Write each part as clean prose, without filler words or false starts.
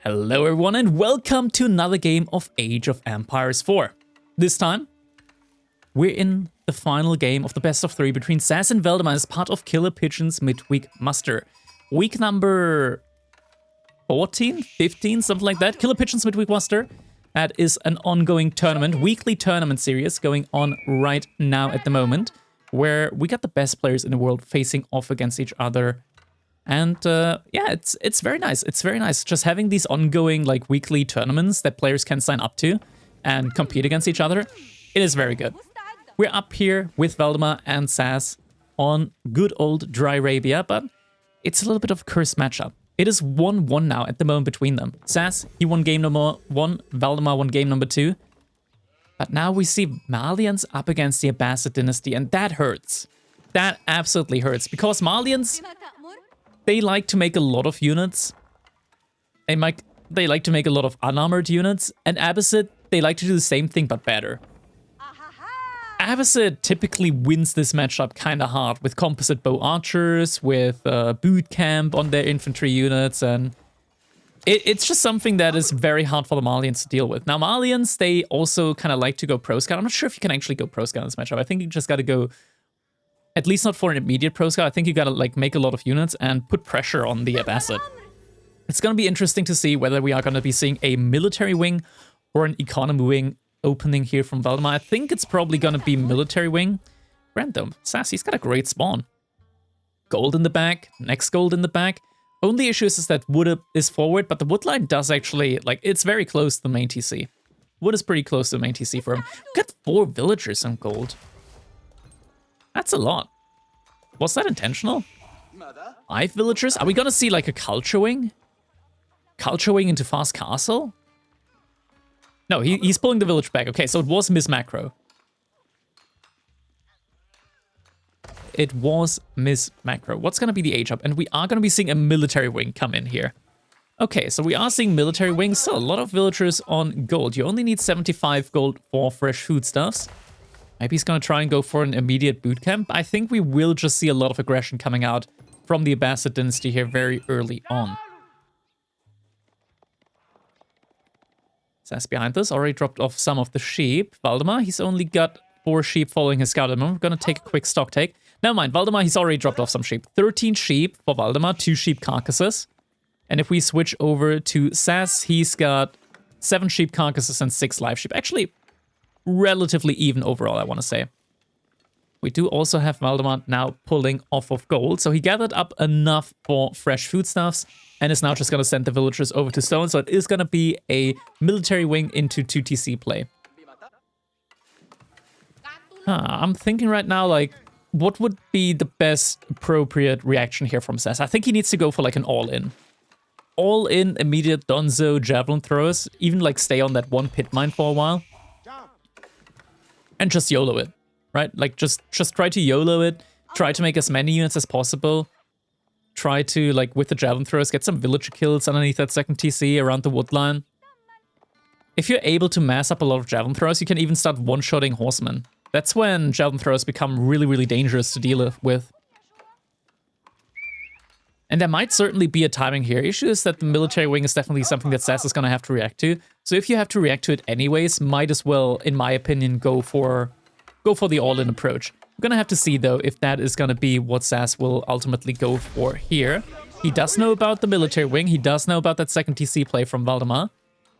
Hello everyone and welcome to another game of Age of Empires 4. This time, we're in the final game of the best of 3 between SaS and Valdemar as part of KillerPigeon's midweek muster. Week number 14, 15, something like that. KillerPigeon's midweek muster. That is an ongoing tournament, weekly tournament series going on right now at the moment, where we got the best players in the world facing off against each other. And yeah, it's very nice. It's very nice just having these ongoing like weekly tournaments that players can sign up to and compete against each other. It is very good. We're up here with Valdemar and SaS on good old Dry Arabia, but it's a little bit of a cursed matchup. It is 1-1 now at the moment between them. SaS, he won game number 1, Valdemar won game number 2. But now we see Malians up against the Abbasid dynasty, and that hurts. That absolutely hurts, because Malians, they like to make a lot of units. They like to make a lot of unarmored units. And Abbasid, they like to do the same thing, but better. Abbasid typically wins this matchup kind of hard with composite bow archers, with boot camp on their infantry units, and it's just something that is very hard for the Malians to deal with. Now, Malians, they also kind of like to go pro scout. I'm not sure if you can actually go pro scout in this matchup. I think you just got to go, at least not for an immediate pro scout. I think you gotta like make a lot of units and put pressure on the Abbasid. It's gonna be interesting to see whether we are gonna be seeing a military wing or an economy wing opening here from Valdemar. I think it's probably gonna be military wing. Random. SaS, he's got a great spawn. Gold in the back, next gold in the back. Only issue is that wood is forward, but the wood line does actually, like, it's very close to the main TC. Wood is pretty close to the main TC for him. Got 4 villagers on gold. That's a lot. Was that intentional? 5 villagers? Are we gonna see like a culture wing? Culture wing into fast castle? No, he's pulling the village back. Okay, so it was Miss Macro. It was Miss Macro. What's gonna be the age up? And we are gonna be seeing a military wing come in here. Okay, so we are seeing military wings. So a lot of villagers on gold. You only need 75 gold for fresh foodstuffs. Maybe he's going to try and go for an immediate boot camp. I think we will just see a lot of aggression coming out from the Abbasid dynasty here very early on. SaS behind us already dropped off some of the sheep. Valdemar, he's only got 4 sheep following his scout. We're going to take a quick stock take. Never mind, Valdemar, he's already dropped off some sheep. 13 sheep for Valdemar, 2 sheep carcasses. And if we switch over to SaS, he's got 7 sheep carcasses and 6 live sheep. Actually, relatively even overall, I want to say. We do also have Valdemar now pulling off of gold, so he gathered up enough for fresh foodstuffs and is now just going to send the villagers over to stone, so it is going to be a military wing into 2TC play. I'm thinking right now, like, what would be the best appropriate reaction here from SaS? I think he needs to go for like an all-in. All-in, immediate Donzo javelin throwers, even like stay on that 1 pit mine for a while. And just YOLO it, right? Like, just try to YOLO it. Try to make as many units as possible. Try to, like, with the javelin throwers, get some villager kills underneath that second TC around the wood line. If you're able to mass up a lot of javelin throwers, you can even start one-shotting horsemen. That's when javelin throwers become really, really dangerous to deal with. And there might certainly be a timing here. Issue is that the military wing is definitely something that SaS is going to have to react to. So if you have to react to it anyways, might as well, in my opinion, go for the all-in approach. We're going to have to see, though, if that is going to be what SaS will ultimately go for here. He does know about the military wing. He does know about that second TC play from Valdemar.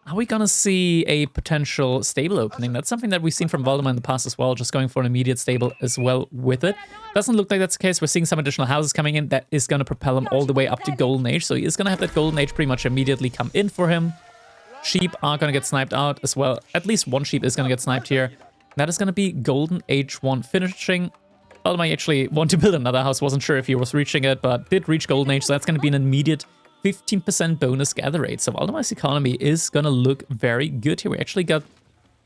Are we going to see a potential stable opening? That's something that we've seen from Valdemar in the past as well, just going for an immediate stable as well with it. Doesn't look like that's the case. We're seeing some additional houses coming in. That is going to propel him all the way up to Golden Age. So he is going to have that Golden Age pretty much immediately come in for him. Sheep are going to get sniped out as well. At least 1 sheep is going to get sniped here. That is going to be Golden Age 1 finishing. Valdemar actually wanted to build another house. Wasn't sure if he was reaching it, but did reach Golden Age. So that's going to be an immediate 15% bonus gather rate. So Valdemar's economy is going to look very good here. We actually got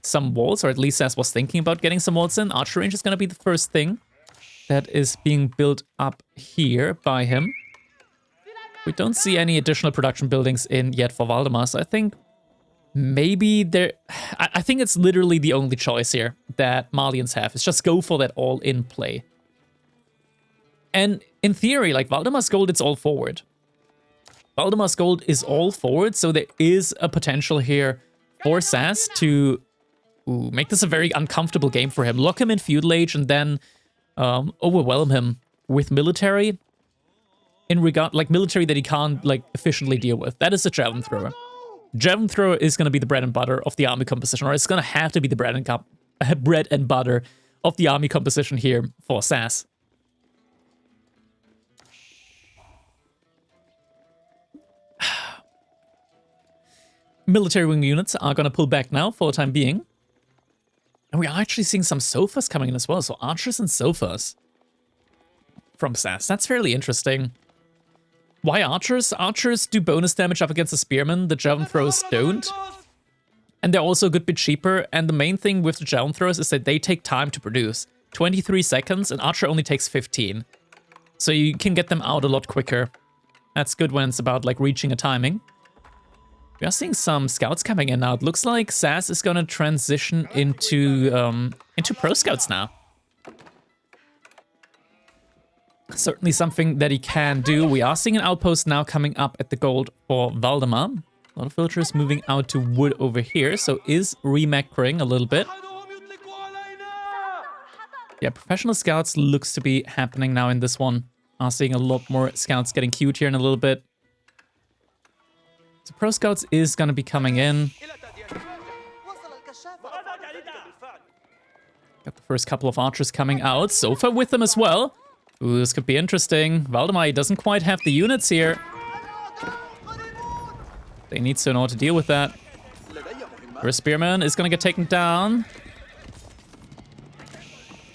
some walls, or at least SaS was thinking about getting some walls in. Archer range is going to be the first thing that is being built up here by him. We don't see any additional production buildings in yet for Valdemar, so I think maybe there... I think it's literally the only choice here that Malians have, is just go for that all-in play. And in theory, like, Valdemar's gold, it's all forward. Valdemar's gold is all forward, so there is a potential here for SaS to make this a very uncomfortable game for him. Lock him in feudal age and then overwhelm him with military. In regard, like military that he can't like efficiently deal with. That is a javelin thrower. Javelin thrower is going to be the bread and butter of the army composition, or it's going to have to be the bread and butter of the army composition here for SaS. Military wing units are going to pull back now for the time being. And we are actually seeing some sofas coming in as well. So archers and sofas from SaS. That's fairly interesting. Why archers? Archers do bonus damage up against the spearmen. The javelin throwers don't. And they're also a good bit cheaper. And the main thing with the javelin throwers is that they take time to produce. 23 seconds. An archer only takes 15. So you can get them out a lot quicker. That's good when it's about like reaching a timing. We are seeing some scouts coming in now. It looks like SaS is going to transition into pro scouts now. Certainly something that he can do. We are seeing an outpost now coming up at the gold for Valdemar. A lot of villagers moving out to wood over here. So is remacroing a little bit. Yeah, professional scouts looks to be happening now in this one. Are seeing a lot more scouts getting queued here in a little bit. So Pro Scouts is going to be coming in. Got the first couple of archers coming out. Sofa with them as well. Ooh, this could be interesting. Valdemar doesn't quite have the units here. They need to know how to deal with that. First spearman is going to get taken down.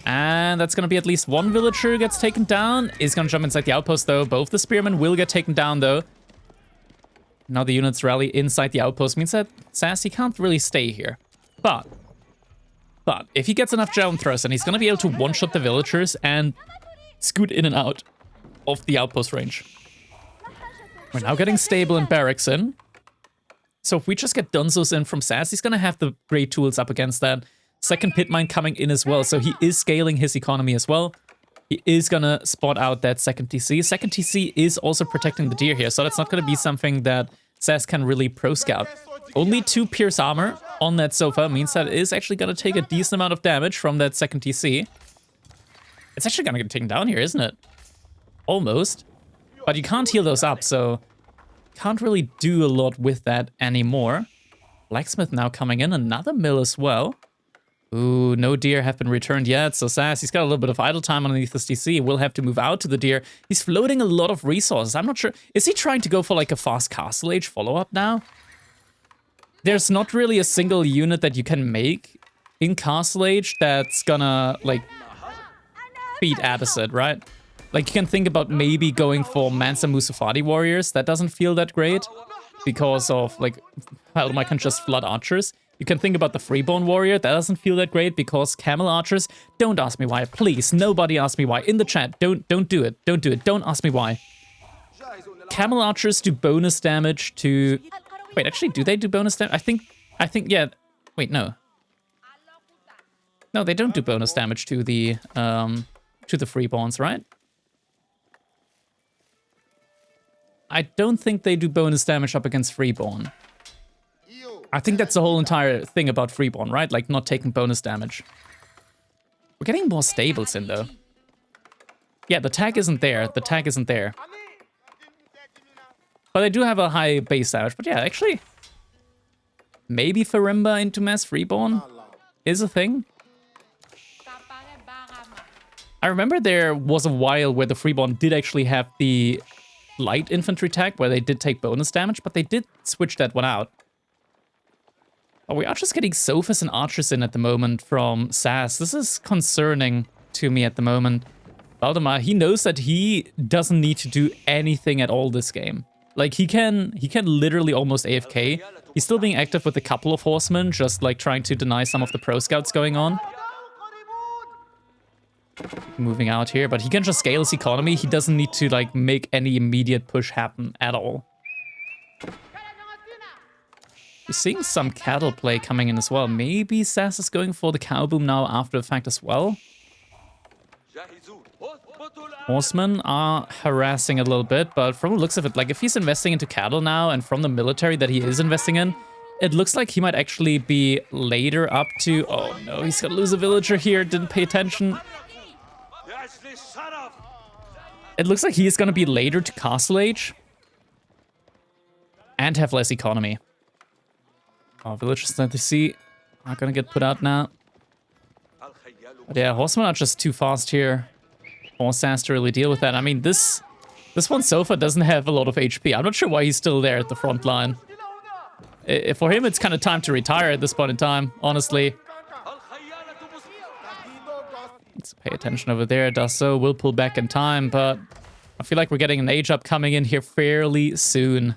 And that's going to be at least one villager gets taken down. Is going to jump inside the outpost, though. Both the spearmen will get taken down, though. Now the units rally inside the outpost. Means that SaS, he can't really stay here. But if he gets enough javelin thrust, and he's going to be able to one-shot the villagers and scoot in and out of the outpost range. We're now getting stable and barracks in. So if we just get Dunzos in from SaS, he's going to have the great tools up against that. Second pit mine coming in as well, so he is scaling his economy as well. He is going to spot out that second TC. Second TC is also protecting the deer here, so that's not going to be something that SaS can really pro-scout. Only 2 pierce armor on that sofa means that it is actually going to take a decent amount of damage from that second TC. It's actually going to get taken down here, isn't it? Almost. But you can't heal those up, so can't really do a lot with that anymore. Blacksmith now coming in, another mill as well. Ooh, no deer have been returned yet, so SaS, he's got a little bit of idle time underneath this DC. We'll have to move out to the deer. He's floating a lot of resources. I'm not sure. Is he trying to go for like a fast castle age follow-up now? There's not really a single unit that you can make in castle age that's gonna like beat Addised, right? Like you can think about maybe going for Mansa Musafati warriors. That doesn't feel that great because of like Valdemar can just flood archers. You can think about the Freeborn Warrior. That doesn't feel that great because Camel Archers. Don't ask me why, please. Nobody ask me why. In the chat, don't do it. Don't do it. Don't ask me why. Camel Archers do bonus damage to... Wait, actually, do they do bonus damage? I think, yeah. Wait, no. No, they don't do bonus damage to the Freeborns, right? I don't think they do bonus damage up against Freeborn. I think that's the whole entire thing about Freeborn, right? Like, not taking bonus damage. We're getting more stables in, though. Yeah, the tag isn't there. The tag isn't there. But they do have a high base damage. But yeah, actually... Maybe Farimba into Mass Freeborn is a thing. I remember there was a while where the Freeborn did actually have the light infantry tag, where they did take bonus damage, but they did switch that one out. Oh, we are just getting sofas and archers in at the moment from SaS. This is concerning to me at the moment. Valdemar, he knows that he doesn't need to do anything at all this game. Like, he can literally almost AFK. He's still being active with a couple of horsemen, just like trying to deny some of the pro scouts going on. Moving out here, but he can just scale his economy. He doesn't need to, like, make any immediate push happen at all. We're seeing some cattle play coming in as well. Maybe SaS is going for the cow boom now after the fact as well. Horsemen are harassing a little bit, but from the looks of it, like if he's investing into cattle now and from the military that he is investing in, it looks like he might actually be later up to... Oh no, he's gonna lose a villager here, didn't pay attention. It looks like he's gonna be later to Castle Age and have less economy. Oh, villagers that they see are gonna get put out now. But yeah, horsemen are just too fast here for SaS to really deal with that. I mean, this one so far doesn't have a lot of HP. I'm not sure why he's still there at the front line. For him, it's kind of time to retire at this point in time, honestly. Let's pay attention over there. Does so. Will pull back in time, but I feel like we're getting an age up coming in here fairly soon.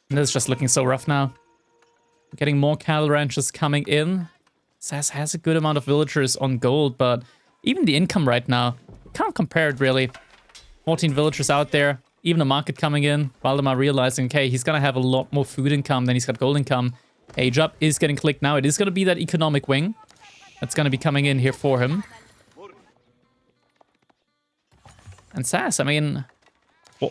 And this is just looking so rough now. We're getting more cattle ranches coming in. SaS has a good amount of villagers on gold, but even the income right now, can't compare it really. 14 villagers out there, even a market coming in. Valdemar realizing, okay, he's gonna have a lot more food income than he's got gold income. Age up is getting clicked now. It is gonna be that economic wing that's gonna be coming in here for him. And SaS, I mean,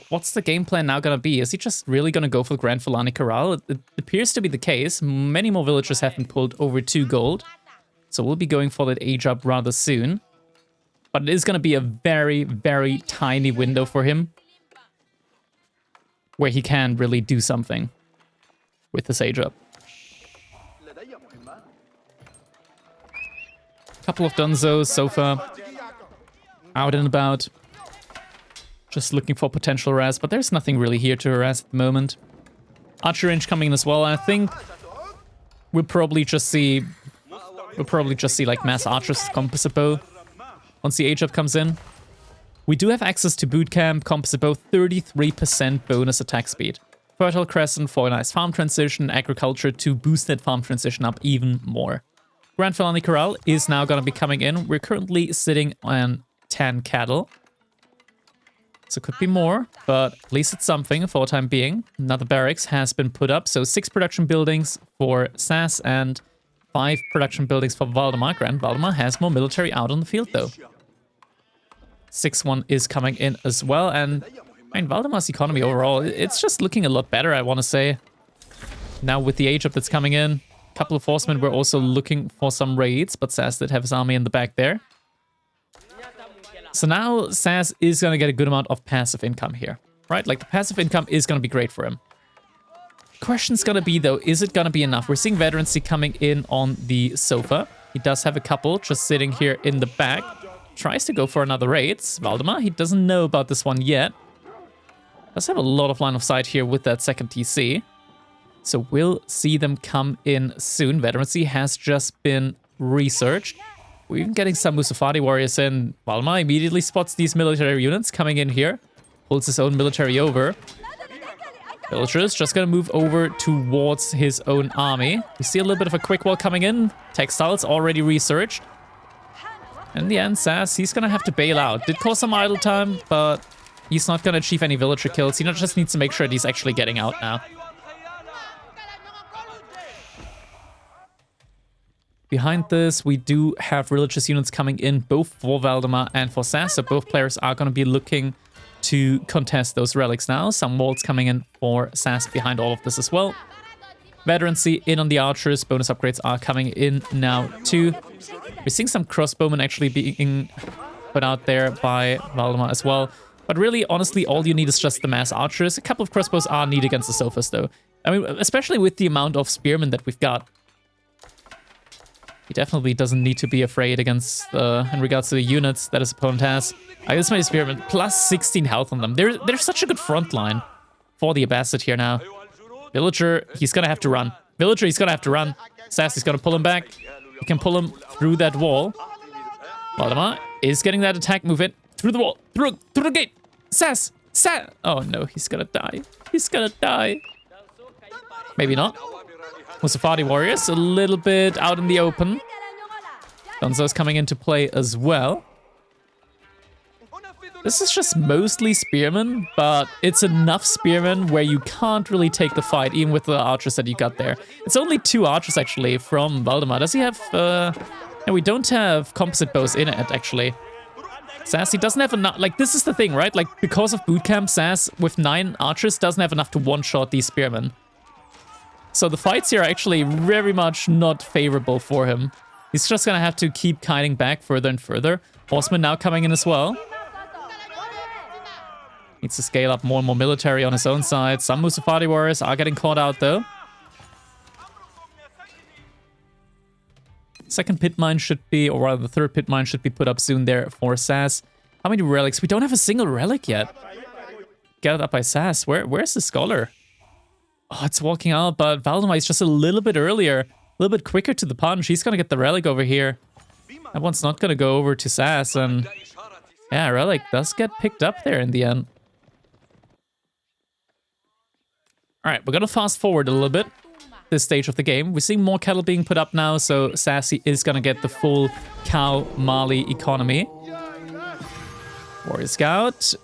what's the game plan now gonna be? Is he just really gonna go for Grand Fulani Corral? It appears to be the case. Many more villagers have been pulled over to gold. So we'll be going for that age up rather soon. But it is gonna be a very, very tiny window for him where he can really do something with this age up. Couple of Dunzos so far out and about. Just looking for potential harass, but there's nothing really here to harass at the moment. Archer range coming in as well. I think we'll probably just see like mass archers with composite bow once the age up comes in. We do have access to boot camp, composite bow, 33% bonus attack speed. Fertile Crescent for a nice farm transition, agriculture to boost that farm transition up even more. Grand Fulani Corral is now going to be coming in. We're currently sitting on 10 cattle. So it could be more, but at least it's something for the time being. Another barracks has been put up, so 6 production buildings for SaS and 5 production buildings for Valdemar. Grand Valdemar has more military out on the field though. 6-1 is coming in as well, and I mean, Valdemar's economy overall, it's just looking a lot better, I want to say. Now with the age up that's coming in, a couple of horsemen were also looking for some raids, but SaS did have his army in the back there. So now SaS is going to get a good amount of passive income here, right? Like the passive income is going to be great for him. Question's going to be though, is it going to be enough? We're seeing veterancy coming in on the sofa. He does have a couple just sitting here in the back. Tries to go for another raid. Valdemar, he doesn't know about this one yet. Does have a lot of line of sight here with that second TC. So we'll see them come in soon. Veterancy has just been researched. We're even getting some Musafati warriors in. Valdemar immediately spots these military units coming in here. Pulls his own military over. Villagers just gonna move over towards his own army. We see a little bit of a quick wall coming in. Textiles already researched. In the end, SaS, he's gonna have to bail out. Did cause some idle time, but he's not gonna achieve any villager kills. He just needs to make sure that he's actually getting out now. Behind this, we do have religious units coming in, both for Valdemar and for SaS, so both players are going to be looking to contest those relics now. Some walls coming in for SaS behind all of this as well. Veterancy in on the archers, bonus upgrades are coming in now too. We're seeing some crossbowmen actually being put out there by Valdemar as well. But really, honestly, all you need is just the mass archers. A couple of crossbows are needed against the sofas though. I mean, especially with the amount of spearmen that we've got. He definitely doesn't need to be afraid against, in regards to the units that his opponent has. I guess my spearmen, plus 16 health on them. They're such a good front line for the Abbasid here now. Villager, he's gonna have to run. Villager, he's gonna have to run. SaS, he's gonna pull him back. He can pull him through that wall. Valdemar is getting that attack move in. Through the wall. Through the gate. SaS! Oh no, he's gonna die. He's gonna die. Maybe not. Musafati warriors, a little bit out in the open. Dunzo's coming into play as well. This is just mostly spearmen, but it's enough spearmen where you can't really take the fight, even with the archers that you got there. It's only 2 archers, actually, from Valdemar. Does he have... No, we don't have composite bows in it, actually. SaS, he doesn't have enough. Like, this is the thing, right? Like, because of bootcamp, SaS with 9 archers doesn't have enough to one-shot these spearmen. So the fights here are actually very much not favorable for him. He's just gonna have to keep kiting back further and further. Horseman now coming in as well. Needs to scale up more and more military on his own side. Some Musafati warriors are getting caught out though. Second pit mine should be, or rather the third pit mine should be put up soon there for SaS. How many relics? We don't have a single relic yet. Gathered up by SaS. Where's the scholar? Oh, it's walking out, but Valdemar is just a little bit earlier. A little bit quicker to the punch. He's gonna get the relic over here. That one's not gonna go over to SaS, and yeah, relic does get picked up there in the end. Alright, we're gonna fast forward a little bit. This stage of the game. We're seeing more cattle being put up now, so Sassy is gonna get the full cow Mali economy. Warrior Scout.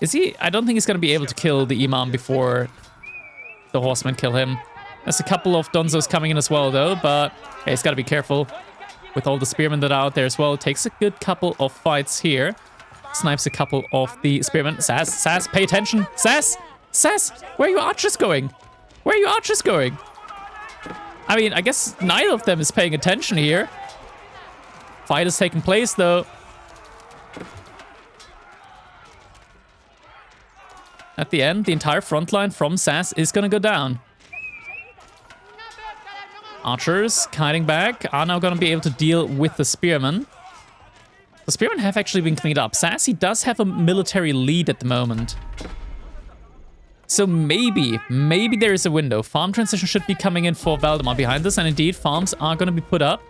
Is he? I don't think he's gonna be able to kill the Imam before the horsemen kill him. There's a couple of Donzos coming in as well though, but hey, he's gotta be careful with all the spearmen that are out there as well. It takes a good couple of fights here. Snipes a couple of the spearmen. SaS, pay attention. SaS, where are your archers going? Where are your archers going? I mean, I guess neither of them is paying attention here. Fight is taking place, though. At the end, the entire front line from SaS is going to go down. Archers, kiting back, are now going to be able to deal with the spearmen. The spearmen have actually been cleaned up. SaS, he does have a military lead at the moment. So maybe there is a window. Farm transition should be coming in for Valdemar behind this, and indeed, farms are going to be put up.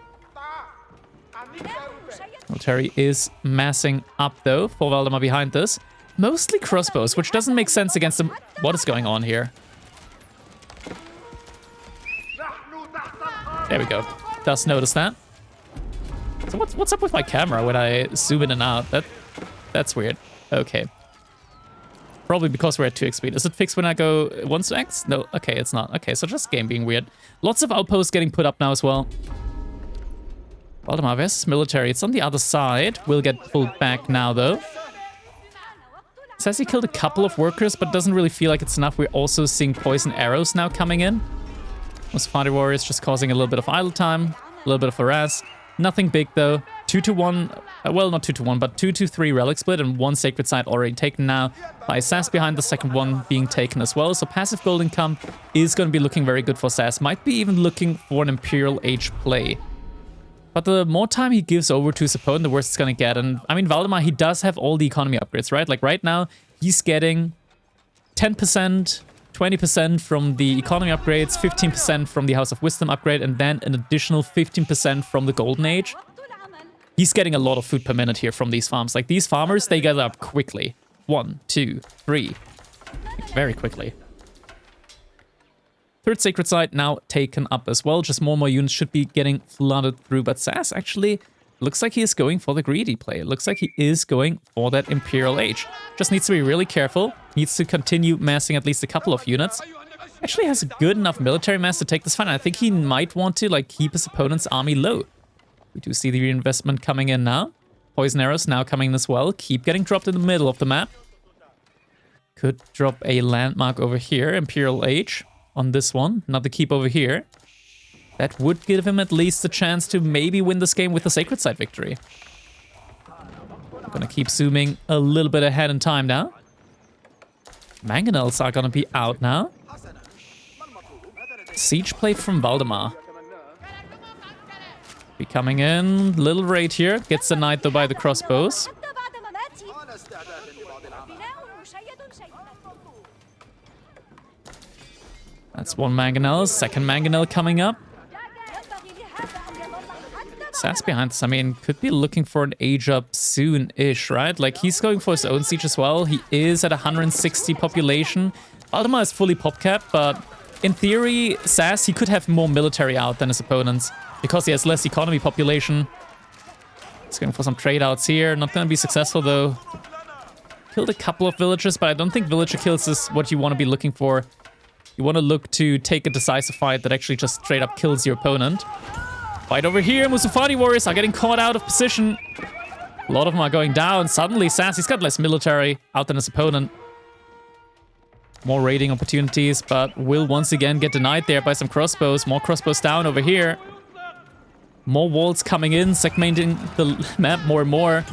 Military is massing up, though, for Valdemar behind this. Mostly crossbows, which doesn't make sense against them. What is going on here? There we go. Does notice that. So what's up with my camera when I zoom in and out? That's weird. Okay. Probably because we're at 2x speed. Is it fixed when I go 1x? No, okay, it's not. Okay, so just game being weird. Lots of outposts getting put up now as well. Valdemar versus military. It's on the other side. We'll get pulled back now, though. Says he killed a couple of workers, but doesn't really feel like it's enough. We're also seeing poison arrows now coming in. Most fighter warriors just causing a little bit of idle time. A little bit of harass. Nothing big, though. 2-1, well, not 2-1, but 2-3 relic split, and 1 sacred site already taken now by SaS behind the second one being taken as well. So passive gold income is going to be looking very good for SaS. Might be even looking for an Imperial Age play. But the more time he gives over to his opponent, the worse it's going to get. And I mean, Valdemar, he does have all the economy upgrades, right? Like right now, he's getting 10%, 20% from the economy upgrades, 15% from the House of Wisdom upgrade, and then an additional 15% from the Golden Age. He's getting a lot of food per minute here from these farms. Like, these farmers, they gather up quickly. 1, 2, 3. Very quickly. Third sacred site now taken up as well. Just more and more units should be getting flooded through. But SaS actually looks like he is going for the greedy play. It looks like he is going for that Imperial Age. Just needs to be really careful. Needs to continue massing at least a couple of units. Actually has a good enough military mass to take this fight. I think he might want to, like, keep his opponent's army low. We do see the reinvestment coming in now. Poison arrows now coming in as well. Keep getting dropped in the middle of the map. Could drop a landmark over here. Imperial Age on this one. Another keep over here. That would give him at least a chance to maybe win this game with a Sacred Site victory. I'm gonna keep zooming a little bit ahead in time now. Mangonels are gonna be out now. Siege play from Valdemar. Be coming in, little raid here, gets denied though by the crossbows. That's one mangonel, second mangonel coming up. SaS behind this, I mean, could be looking for an age up soon-ish, right? Like, he's going for his own siege as well. He is at 160 population. Valdemar is fully pop capped, but in theory, SaS, he could have more military out than his opponents because he has less economy population. He's going for some trade outs here. Not going to be successful, though. Killed a couple of villagers, but I don't think villager kills is what you want to be looking for. You want to look to take a decisive fight that actually just straight up kills your opponent. Fight over here. Musafati warriors are getting caught out of position. A lot of them are going down. Suddenly, SaS, he's got less military out than his opponent. More raiding opportunities, but will once again get denied there by some crossbows. More crossbows down over here. More walls coming in, segmenting the map more and more.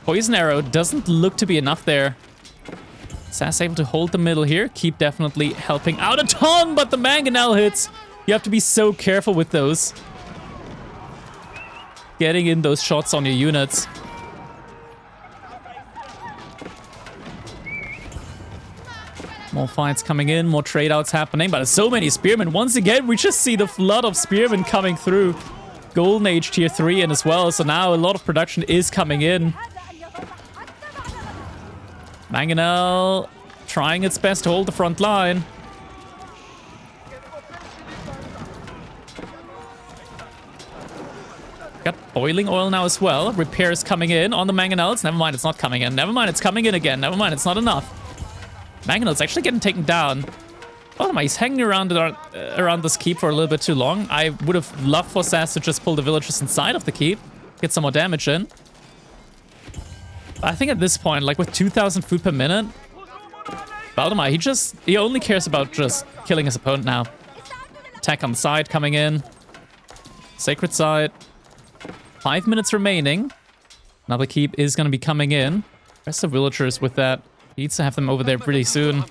Poison arrow doesn't look to be enough there. SaS able to hold the middle here. Keep definitely helping out a ton, but the mangonel hits. You have to be so careful with those. Getting in those shots on your units. More fights coming in, more trade outs happening, but there's so many spearmen. Once again, we just see the flood of spearmen coming through. Golden Age tier 3 in as well, so now a lot of production is coming in. Mangonel trying its best to hold the front line. Got boiling oil now as well. Repairs coming in on the mangonels. Never mind, it's not coming in. Never mind, it's coming in again. Never mind, it's not enough. Mangonel's actually getting taken down. Oh my, he's hanging around this keep for a little bit too long. I would have loved for SaS to just pull the villagers inside of the keep. Get some more damage in. But I think at this point, like with 2,000 food per minute, Valdemar, he only cares about just killing his opponent now. Attack on the side coming in. Sacred side. 5 minutes remaining. Another keep is going to be coming in. Rest of villagers with that. He needs to have them over there pretty soon.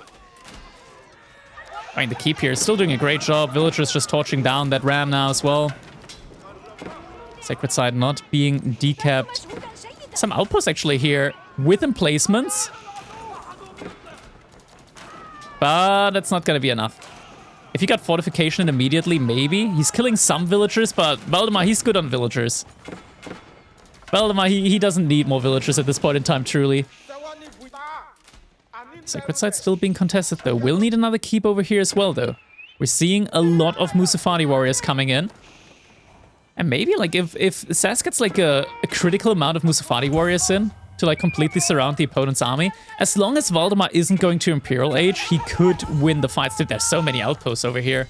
I mean, the keep here is still doing a great job. Villagers just torching down that ram now as well. Sacred side not being decapped. Some outposts actually here with emplacements. But that's not going to be enough. If he got fortification immediately, maybe. He's killing some villagers, but Valdemar, he's good on villagers. Valdemar, he doesn't need more villagers at this point in time, truly. Sacred site still being contested, though. We'll need another keep over here as well, though. We're seeing a lot of Musafadi warriors coming in. And maybe, like, if SaS gets, like, a critical amount of Musafadi warriors in to, like, completely surround the opponent's army, as long as Valdemar isn't going to Imperial Age, he could win the fights. Dude, there's so many outposts over here.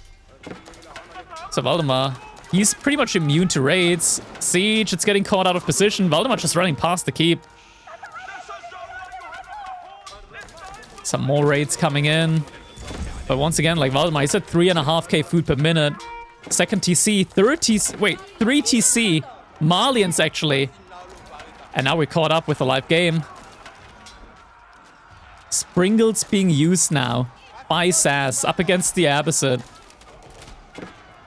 So Valdemar, he's pretty much immune to raids. Siege, it's getting caught out of position. Valdemar just running past the keep. Some more raids coming in. But once again, like Valdemar, he's at 3.5k food per minute. Second TC, third TC, wait, 3 TC. Malians, actually. And now we're caught up with a live game. Springles being used now by SaS up against the Abbasid.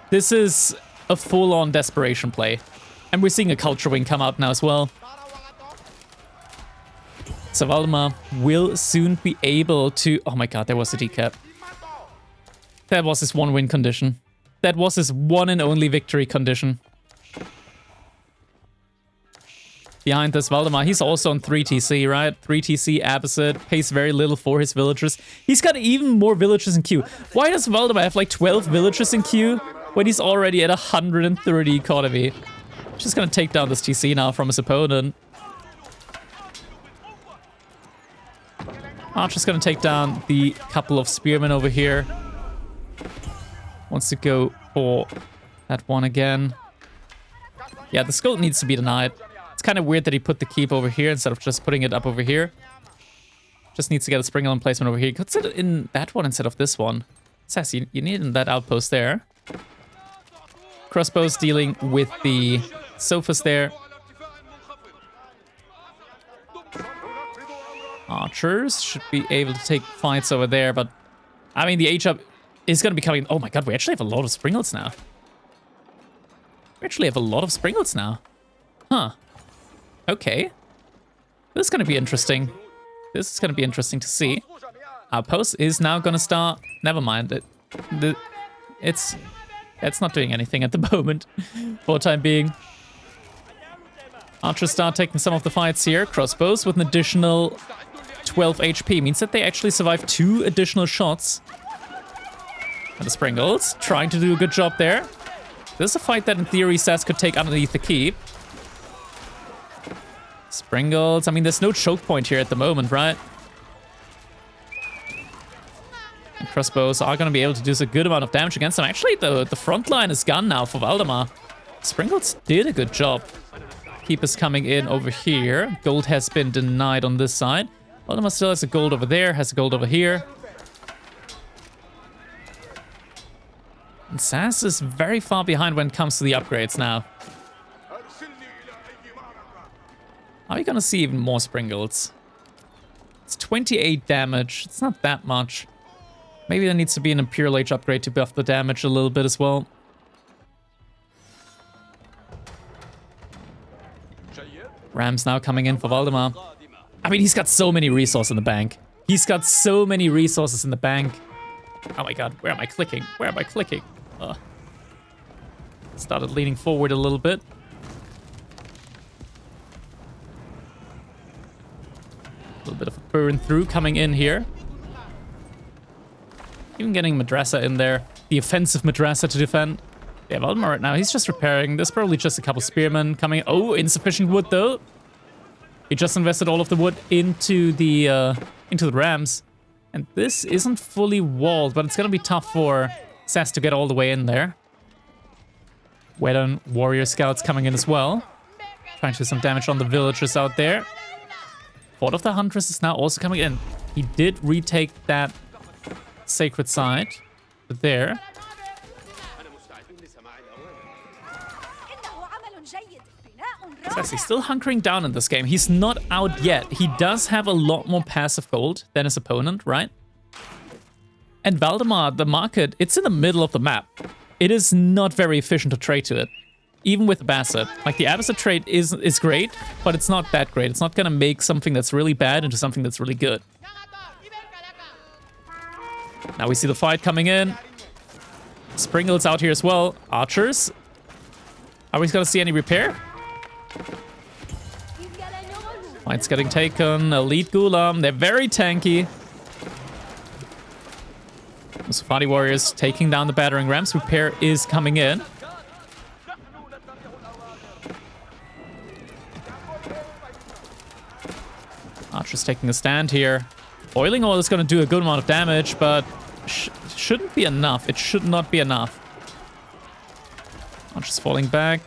This is a full-on desperation play. And we're seeing a culture wing come out now as well. So Valdemar will soon be able to... Oh my god, there was a decap. That was his one win condition. That was his one and only victory condition. Behind this, Valdemar, he's also on 3 TC, right? 3 TC, Abbasid, pays very little for his villagers. He's got even more villagers in queue. Why does Valdemar have like 12 villagers in queue when he's already at 130 economy? Just gonna take down this TC now from his opponent. Archer's gonna take down the couple of spearmen over here. Wants to go for that one again. Yeah, the skull needs to be denied. It's kind of weird that he put the keep over here instead of just putting it up over here. Just needs to get a springle emplacement over here. He puts it in that one instead of this one. SaS, you need that outpost there. Crossbows dealing with the sofas there. Archers should be able to take fights over there, but I mean, the H-up is going to be coming. Oh my god, we actually have a lot of springles now. We actually have a lot of springles now. Huh. Okay. This is going to be interesting. This is going to be interesting to see. Outpost is now going to start. Never mind. It's not doing anything at the moment for the time being. Archers start taking some of the fights here. Crossbows with an additional 12 HP means that they actually survive 2 additional shots. And the Springles trying to do a good job there. This is a fight that in theory SaS could take underneath the keep. Springles, I mean, there's no choke point here at the moment, right? And crossbows are going to be able to do a good amount of damage against them. Actually, the front line is gone now for Valdemar. Springles did a good job. Keep is coming in over here. Gold has been denied on this side. Valdemar still has a gold over there, has a gold over here. And SaS is very far behind when it comes to the upgrades now. Are we gonna see even more Springles? It's 28 damage. It's not that much. Maybe there needs to be an Imperial Age upgrade to buff the damage a little bit as well. Rams now coming in for Valdemar. I mean, he's got so many resources in the bank. He's got so many resources in the bank. Oh my god, where am I clicking? Where am I clicking? Started leaning forward a little bit. A little bit of a burn through coming in here. Even getting Madrasa in there. The offensive Madrasa to defend. Yeah, Valdemar right now, he's just repairing. There's probably just a couple spearmen coming. Oh, insufficient wood though. He just invested all of the wood into the rams. And this isn't fully walled, but it's gonna be tough for SaS to get all the way in there. Wedon warrior scouts coming in as well. Trying to do some damage on the villagers out there. Fort of the Huntress is now also coming in. He did retake that sacred site. But there. SaS, he's still hunkering down in this game. He's not out yet. He does have a lot more passive gold than his opponent, right? And Valdemar, the market, it's in the middle of the map. It is not very efficient to trade to it. Even with the Basset. Like, the Abbasid trade is great, but it's not that great. It's not gonna make something that's really bad into something that's really good. Now we see the fight coming in. Springle's out here as well. Archers. Are we gonna see any repair? Fight's getting taken. Elite Gulam. They're very tanky. Musafati warriors taking down the battering rams. Repair is coming in. Archer's taking a stand here. Boiling oil is going to do a good amount of damage, but shouldn't be enough. It should not be enough. Archer's falling back.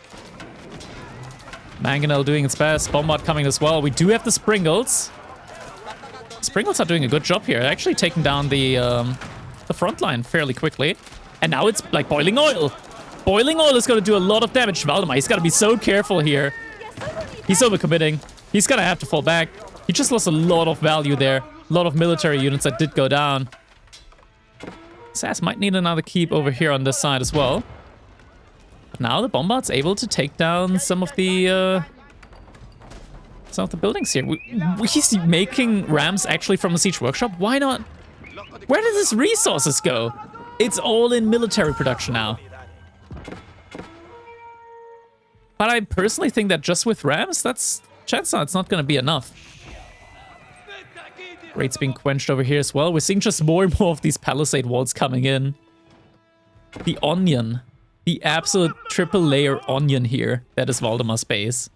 Mangonel doing its best. Bombard coming as well. We do have the Springles. Springles are doing a good job here. They're actually taking down the front line fairly quickly. And now it's like boiling oil. Boiling oil is going to do a lot of damage. Valdemar, he's got to be so careful here. He's overcommitting. He's going to have to fall back. He just lost a lot of value there. A lot of military units that did go down. SaS might need another keep over here on this side as well. But now the Bombard's able to take down some of the buildings here. He's making rams actually from the Siege Workshop. Why not? Where did his resources go? It's all in military production now. But I personally think that just with rams, chances are it's not going to be enough. Raid's being quenched over here as well. We're seeing just more and more of these palisade walls coming in. The onion. The absolute triple layer onion here. That is Valdemar's base.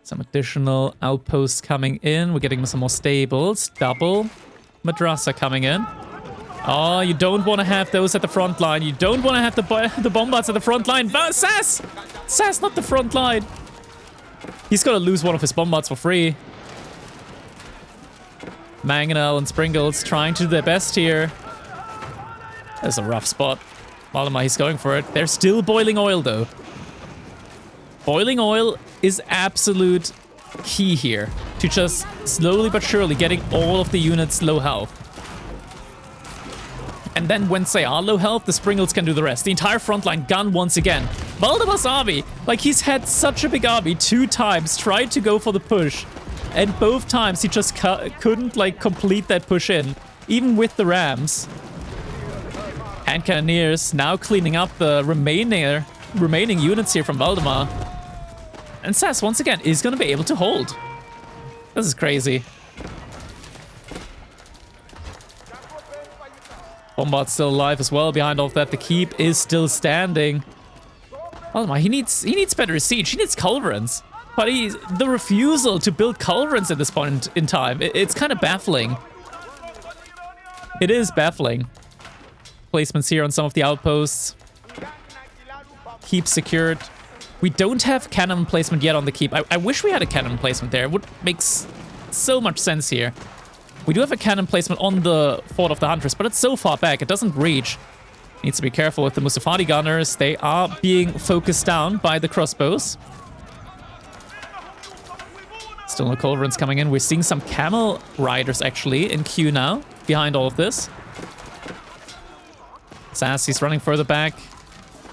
Some additional outposts coming in. We're getting some more stables. Double Madrasa coming in. Oh, you don't want to have those at the front line. You don't want to have the bombards at the front line. SaS! SaS, not the front line. He's got to lose one of his bombards for free. Mangonel and Springles trying to do their best here. There's a rough spot. Valdemar, he's going for it. They're still boiling oil, though. Boiling oil is absolute key here to just slowly but surely getting all of the units low health. And then once they are low health, the Springles can do the rest. The entire frontline gun once again. Valdemar's army, like, he's had such a big army 2 times, tried to go for the push, and both times he just couldn't, like, complete that push in, even with the rams. And Cannoneers now cleaning up the remaining units here from Valdemar. And SaS, once again, is going to be able to hold. This is crazy. Bombard's still alive as well. Behind all of that, the keep is still standing. Valdemar, he needs better siege. He needs culverins. But the refusal to build culverins at this point in time, it's kind of baffling. It is baffling. Placements here on some of the outposts. keep secured. We don't have cannon placement yet on the keep. I wish we had a cannon placement there. It would make so much sense here. We do have a cannon placement on the Fort of the Huntress, but it's so far back, it doesn't reach. Needs to be careful with the Mustafadi gunners. They are being focused down by the crossbows. Still no culverins coming in. We're seeing some camel riders actually in queue now, behind all of this. SaS, he's running further back.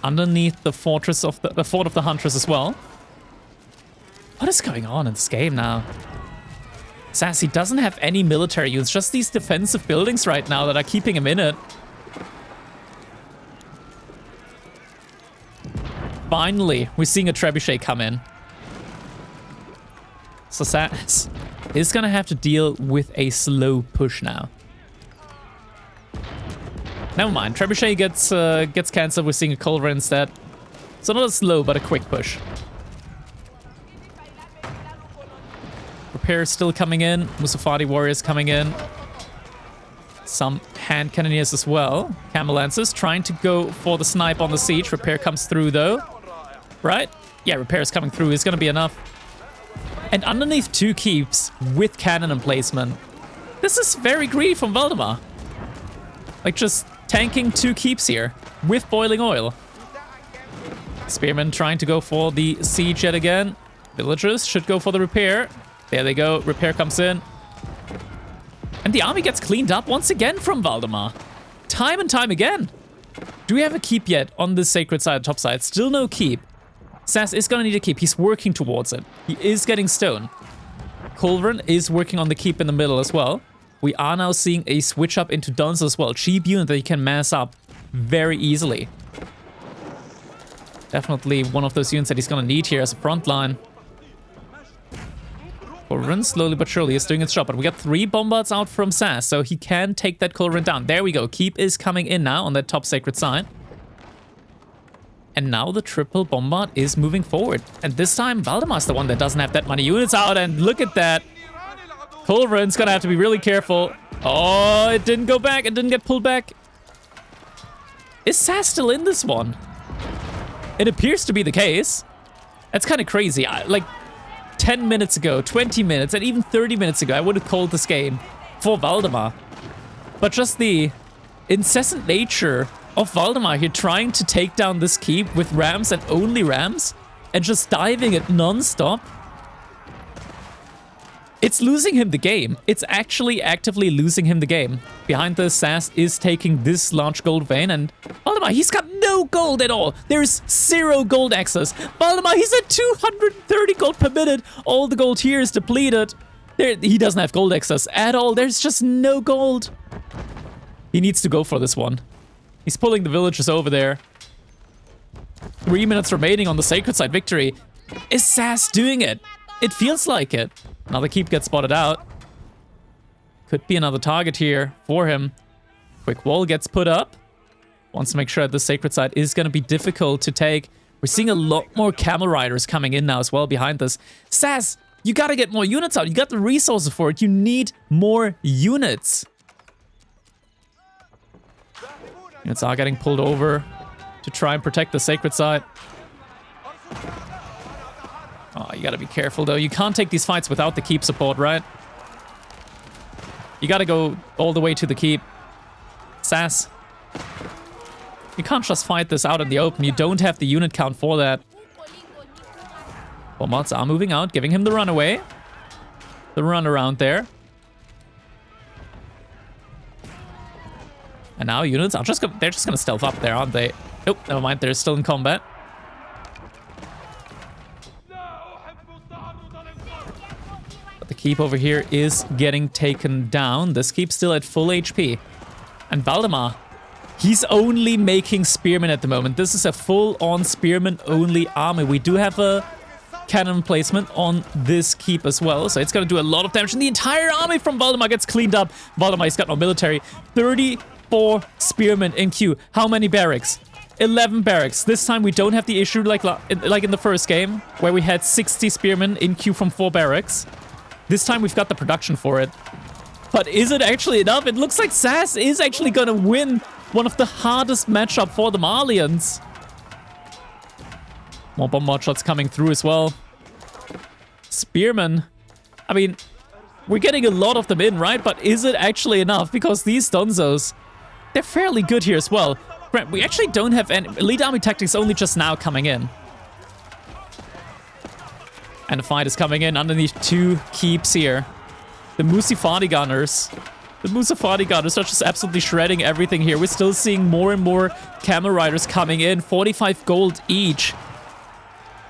Underneath the fortress of the Fort of the Huntress as well. What is going on in this game now? SaS, he doesn't have any military units, just these defensive buildings right now that are keeping him in it. Finally, we're seeing a trebuchet come in. So SaS is gonna have to deal with a slow push now. Never mind, trebuchet gets cancelled. We're seeing a culverin instead. So not a slow, but a quick push. Repair still coming in. Mustafadi warriors coming in. Some hand cannoneers as well. Camel lancers trying to go for the snipe on the siege. Repair comes through though. Right? Yeah, repair is coming through. It's gonna be enough. And underneath 2 keeps with cannon emplacement. This is very greedy from Valdemar. Like just tanking 2 keeps here with boiling oil. Spearmen trying to go for the siege yet again. Villagers should go for the repair. There they go. Repair comes in. And the army gets cleaned up once again from Valdemar. Time and time again. Do we have a keep yet on the sacred side, top side? Still no keep. SaS is gonna need a keep. He's working towards it. He is getting stone. Culverin is working on the keep in the middle as well. We are now seeing a switch up into Duns as well. Cheap unit that you can mass up very easily. Definitely one of those units that he's gonna need here as a front line. Culverin slowly but surely is doing its job, but we got 3 bombards out from SaS, so he can take that Culverin down. There we go. Keep is coming in now on that top sacred side. And now the triple bombard is moving forward. And this time, Valdemar's the one that doesn't have that many units out, and look at that. Culverin's gonna have to be really careful. Oh, it didn't go back. It didn't get pulled back. Is SaS still in this one? It appears to be the case. That's kind of crazy. Like 10 minutes ago, 20 minutes, and even 30 minutes ago, I would have called this game for Valdemar. But just the incessant nature of Valdemar here trying to take down this keep with rams and only rams and just diving it non-stop. It's losing him the game. It's actually actively losing him the game. Behind the SaS is taking this large gold vein, and Valdemar, he's got no gold at all. There's 0 gold access. Valdemar, he's at 230 gold per minute. All the gold here is depleted. He doesn't have gold access at all. There's just no gold. He needs to go for this one. He's pulling the villagers over there. 3 minutes remaining on the sacred side victory. Is SaS doing it? It feels like it. Another keep gets spotted out. Could be another target here for him. Quick wall gets put up. Wants to make sure that the sacred side is going to be difficult to take. We're seeing a lot more camel riders coming in now as well behind this. SaS, you got to get more units out. You got the resources for it. You need more units. Units are getting pulled over to try and protect the sacred side. Oh, you gotta be careful though. You can't take these fights without the keep support, right? You gotta go all the way to the keep. SaS, you can't just fight this out in the open. You don't have the unit count for that. Bombards are moving out, giving him the runaway. The run around there. And now units are they're just gonna stealth up there, aren't they? Nope, never mind, they're still in combat. But the keep over here is getting taken down. This keep's still at full HP. And Valdemar, he's only making spearmen at the moment. This is a full-on spearmen-only army. We do have a cannon placement on this keep as well, so it's gonna do a lot of damage. And the entire army from Valdemar gets cleaned up. Valdemar, he's got no military. 34 spearmen in queue. How many barracks? 11 barracks. This time we don't have the issue like in the first game, where we had 60 spearmen in queue from 4 barracks. This time we've got the production for it. But is it actually enough? It looks like SaS is actually gonna win one of the hardest matchup for the Malians. More bombard shots coming through as well. Spearmen. I mean, we're getting a lot of them in, right? But is it actually enough? Because these Donzos, they're fairly good here as well. We actually don't have any... Elite Army Tactics only just now coming in. And the fight is coming in underneath 2 keeps here. The Musafati Gunners. The Musafati Gunners are just absolutely shredding everything here. We're still seeing more and more Camel Riders coming in. 45 gold each.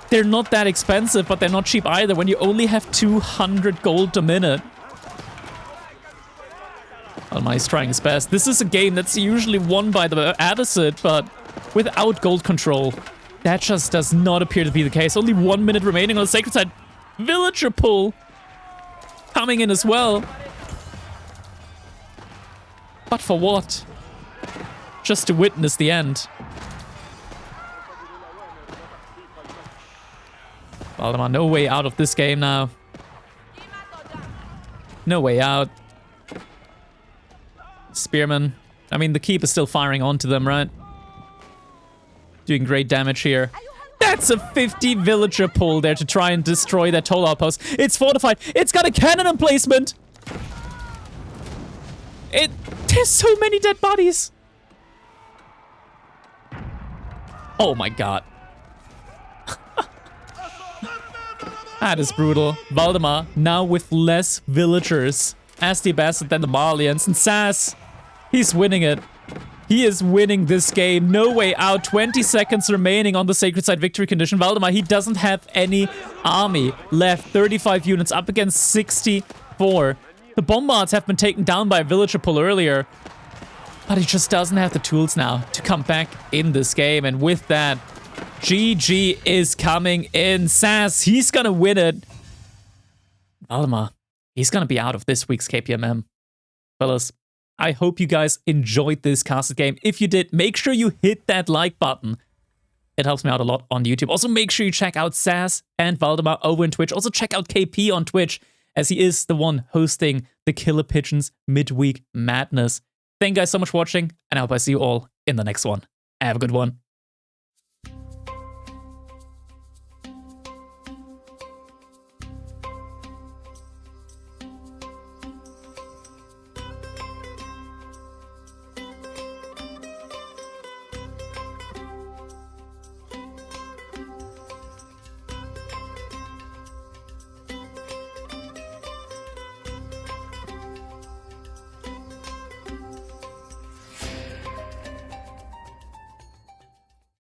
They're not that expensive, but they're not cheap either when you only have 200 gold a minute. Valdemar is trying his best. This is a game that's usually won by the Addersit, but without gold control. That just does not appear to be the case. Only 1 minute remaining on the Sacred Side. Villager pull coming in as well. But for what? Just to witness the end. Valdemar, no way out of this game now. No way out. Spearmen. I mean, the keep is still firing onto them, right? Doing great damage here. That's a 50 villager pull there to try and destroy that toll outpost. It's fortified. It's got a cannon emplacement. There's so many dead bodies. Oh my god. That is brutal. Valdemar now with less villagers as the ambassador than the Malians. And SaS, he's winning it. He is winning this game. No way out. 20 seconds remaining on the Sacred Side victory condition. Valdemar, he doesn't have any army left. 35 units up against 64. The bombards have been taken down by a villager pull earlier. But he just doesn't have the tools now to come back in this game. And with that, GG is coming in. SaS, he's gonna win it. Valdemar, he's gonna be out of this week's KPMM. Fellas, I hope you guys enjoyed this casted game. If you did, make sure you hit that like button. It helps me out a lot on YouTube. Also, make sure you check out SaS and Valdemar over on Twitch. Also, check out KP on Twitch, as he is the one hosting the KillerPigeon's Midweek Madness. Thank you guys so much for watching, and I hope I see you all in the next one. Have a good one.